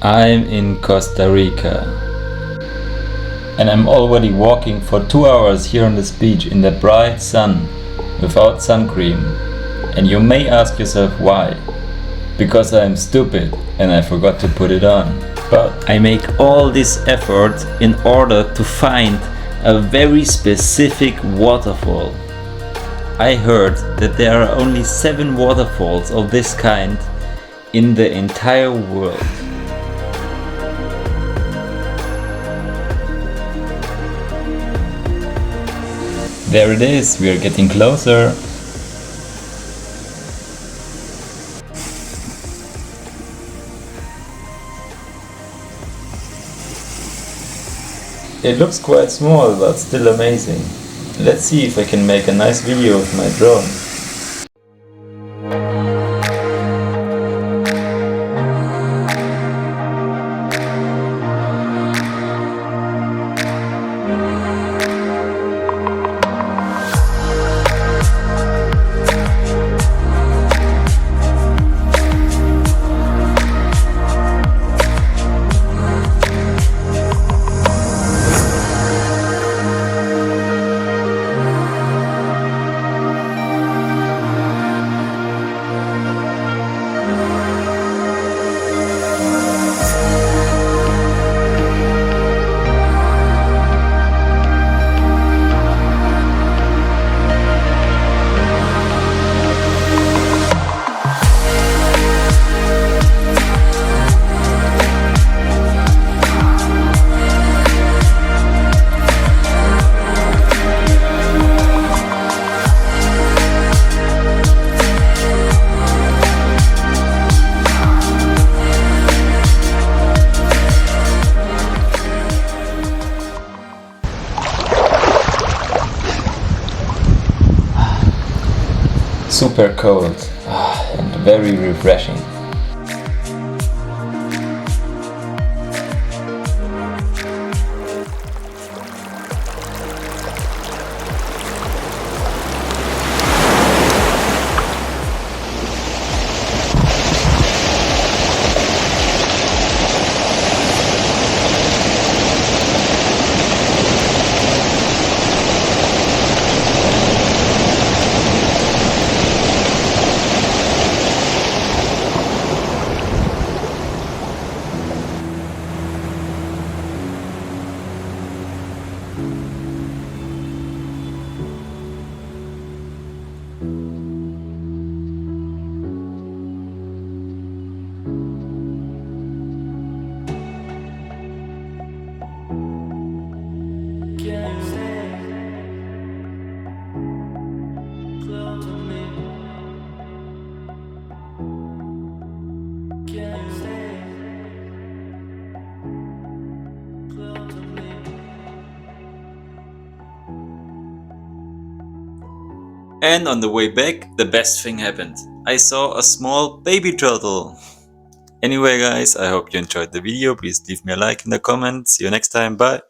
I'm in Costa Rica and I'm already walking for 2 hours here on this beach in the bright sun without sun cream. And you may ask yourself why. Because I'm stupid and I forgot to put it on. But I make all this effort in order to find a very specific waterfall. I heard that there are only 7 waterfalls of this kind in the entire world. There it is, we are getting closer. It looks quite small, but still amazing. Let's see if I can make a nice video with my drone. Super cold and very refreshing. And on the way back, the best thing happened. I saw a small baby turtle. Anyway guys, I hope you enjoyed the video. Please leave me a like in the comments. See you next time. Bye.